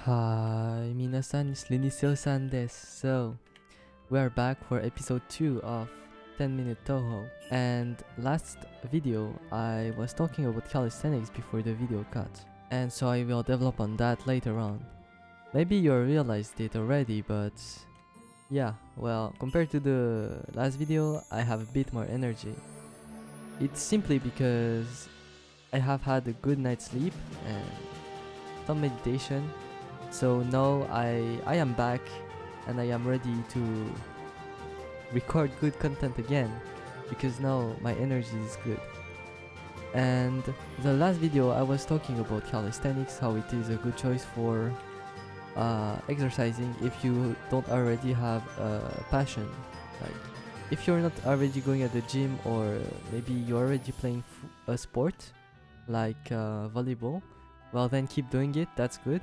Hi, minasan, it's Lunyseo-san desu. So, we are back for episode 2 of 10-minute Touhou. And last video, I was talking about calisthenics before the video cut. And so I will develop on that later on. Maybe you realized it already, but yeah, well, compared to the last video, I have a bit more energy. It's simply because I have had a good night's sleep and some meditation. So now I am back and I am ready to record good content again because now my energy is good. And the last video I was talking about calisthenics, how it is a good choice for exercising if you don't already have a passion. Like if you're not already going at the gym, or maybe you're already playing a sport like volleyball, well then keep doing it, that's good.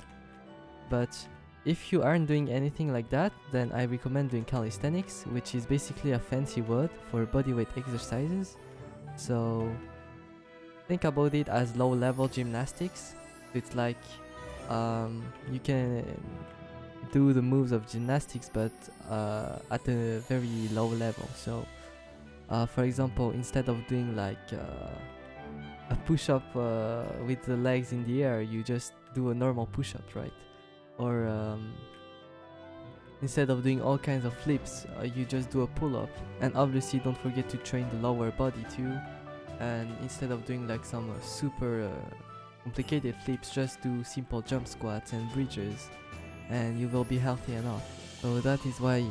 But if you aren't doing anything like that, then I recommend doing calisthenics, which is basically a fancy word for bodyweight exercises. So think about it as low-level gymnastics. It's like you can do the moves of gymnastics, but at a very low level. So for example, instead of doing like a push-up with the legs in the air, you just do a normal push-up, right? Or instead of doing all kinds of flips, you just do a pull-up. And obviously don't forget to train the lower body too. And instead of doing like some super complicated flips, just do simple jump squats and bridges, and you will be healthy enough. So that is why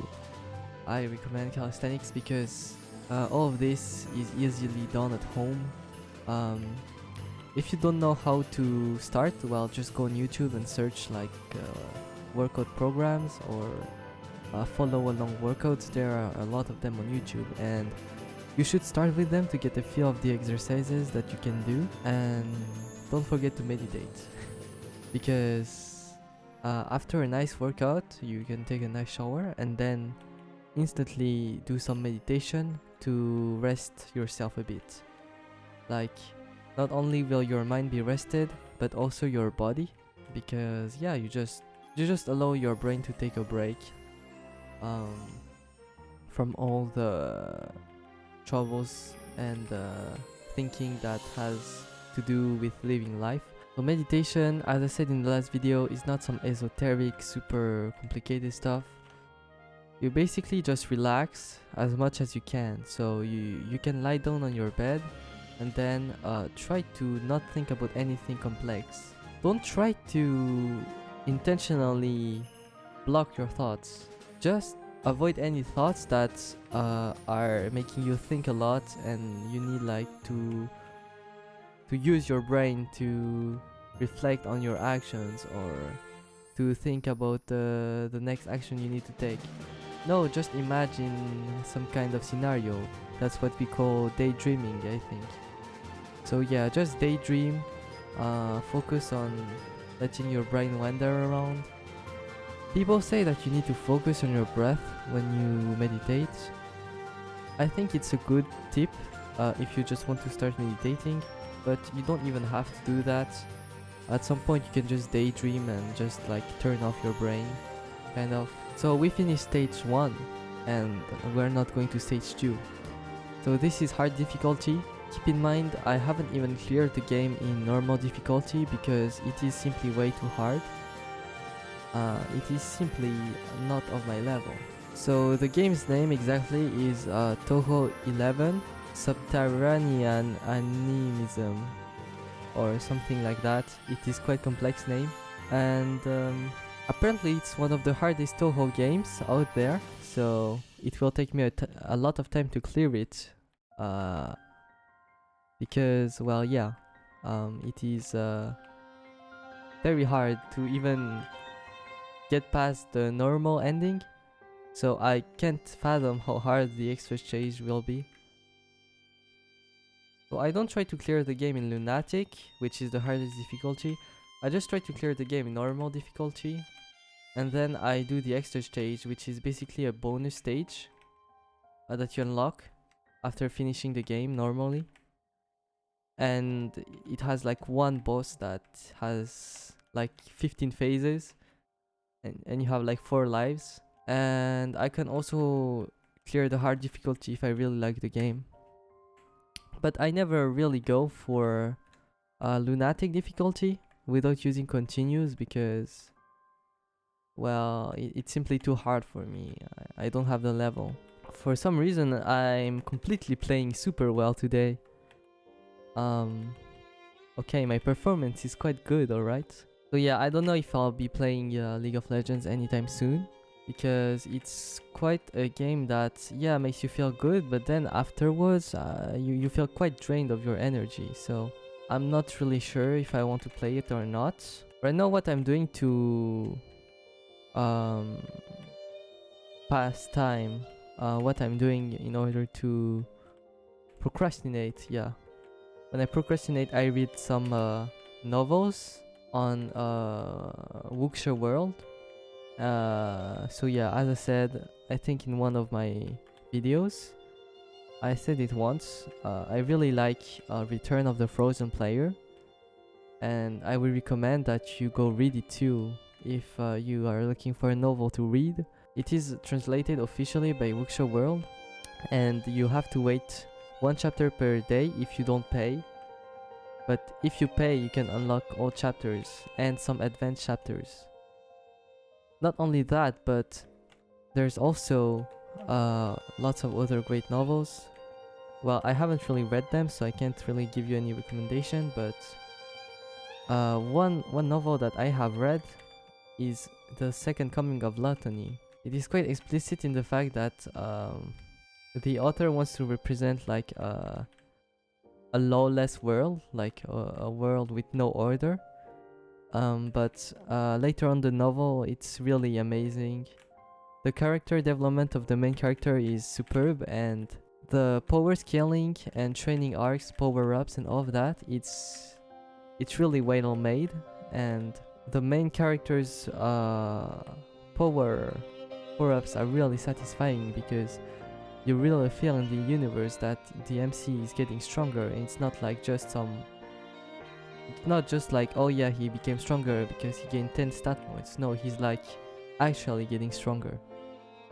I recommend calisthenics, because all of this is easily done at home. If you don't know how to start, well, just go on YouTube and search like workout programs or follow along workouts. There are a lot of them on YouTube, and you should start with them to get a feel of the exercises that you can do. And don't forget to meditate, because after a nice workout you can take a nice shower and then instantly do some meditation to rest yourself a bit. Like, not only will your mind be rested, but also your body, because yeah, you just allow your brain to take a break from all the troubles and thinking that has to do with living life. So meditation, as I said in the last video, is not some esoteric, super complicated stuff. You basically just relax as much as you can. So you can lie down on your bed and then try to not think about anything complex. Don't try to intentionally block your thoughts. Just avoid any thoughts that are making you think a lot, and you need like to use your brain to reflect on your actions, or to think about the next action you need to take. No, just imagine some kind of scenario. That's what we call daydreaming, I think. So yeah, just daydream, focus on letting your brain wander around. People say that you need to focus on your breath when you meditate. I think it's a good tip if you just want to start meditating, but you don't even have to do that. At some point you can just daydream and just like turn off your brain, kind of. So we finished stage 1 and we're not going to stage 2. So this is hard difficulty. Keep in mind, I haven't even cleared the game in normal difficulty because it is simply way too hard. It is simply not of my level. So the game's name exactly is Touhou 11 Subterranean Animism, or something like that. It is quite complex name, and apparently it's one of the hardest Touhou games out there, so it will take me a lot of time to clear it. Because, well, yeah, it is very hard to even get past the normal ending, so I can't fathom how hard the extra stage will be. So I don't try to clear the game in Lunatic, which is the hardest difficulty. I just try to clear the game in normal difficulty, and then I do the extra stage, which is basically a bonus stage that you unlock after finishing the game normally. And it has like one boss that has like 15 phases, and you have like 4 lives. And I can also clear the hard difficulty if I really like the game. But I never really go for lunatic difficulty without using continues because, well, it's simply too hard for me. I don't have the level. For some reason, I'm completely playing super well today. Okay, my performance is quite good, alright? So yeah, I don't know if I'll be playing League of Legends anytime soon, because it's quite a game that, yeah, makes you feel good, but then afterwards, you feel quite drained of your energy, so I'm not really sure if I want to play it or not. Right now, what I'm doing to pass time, what I'm doing in order to procrastinate, yeah. When I procrastinate, I read some novels on WuxiaWorld. So yeah, as I said, I think in one of my videos, I said it once, I really like Return of the Frozen Player, and I would recommend that you go read it too if you are looking for a novel to read. It is translated officially by WuxiaWorld, and you have to wait 1 chapter per day if you don't pay. But if you pay, you can unlock all chapters and some advanced chapters. Not only that, but there's also lots of other great novels. Well, I haven't really read them, so I can't really give you any recommendation, but one novel that I have read is The Second Coming of Gluttony. It is quite explicit in the fact that the author wants to represent like a lawless world, like a world with no order. But later on the novel, it's really amazing. The character development of the main character is superb, and the power scaling and training arcs, power-ups and all of that, it's really well made, and the main character's power-ups are really satisfying because you really feel in the universe that the MC is getting stronger, and it's not like just it's not just like, oh yeah, he became stronger because he gained 10 stat points. No, he's like actually getting stronger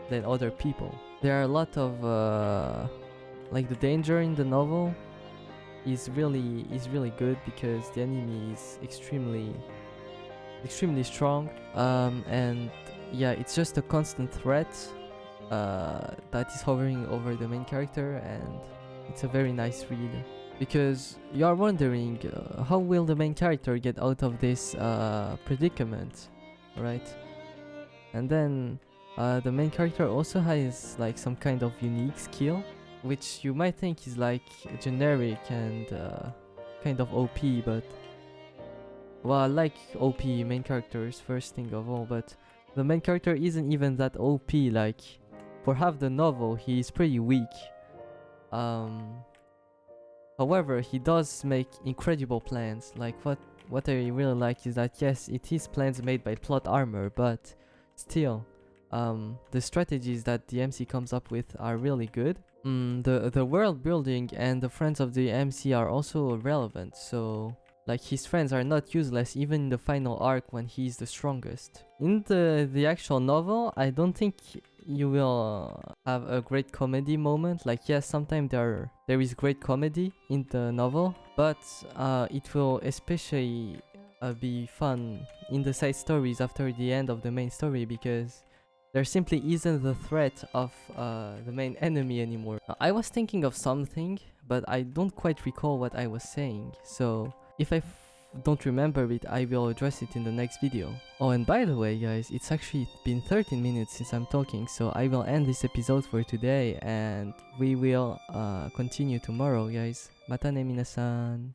than other people. There are a lot of like the danger in the novel is really good because the enemy is extremely strong, and yeah, it's just a constant threat that is hovering over the main character, and it's a very nice read. Because you are wondering, how will the main character get out of this predicament, right? And then the main character also has like some kind of unique skill, which you might think is like generic and kind of OP, but well, I like OP main characters first thing of all, but the main character isn't even that OP. Like, for half the novel, he is pretty weak. However, he does make incredible plans. Like, what I really like is that, yes, it is plans made by plot armor, but still, the strategies that the MC comes up with are really good. The world building and the friends of the MC are also relevant, so like his friends are not useless even in the final arc when he's the strongest. In the actual novel, I don't think you will have a great comedy moment. Like, yes, sometimes there is great comedy in the novel, but it will especially be fun in the side stories after the end of the main story, because there simply isn't the threat of the main enemy anymore. I was thinking of something, but I don't quite recall what I was saying, so if I don't remember it, I will address it in the next video. Oh, and by the way, guys, it's actually been 13 minutes since I'm talking, so I will end this episode for today, and we will continue tomorrow, guys. Mata ne minasan.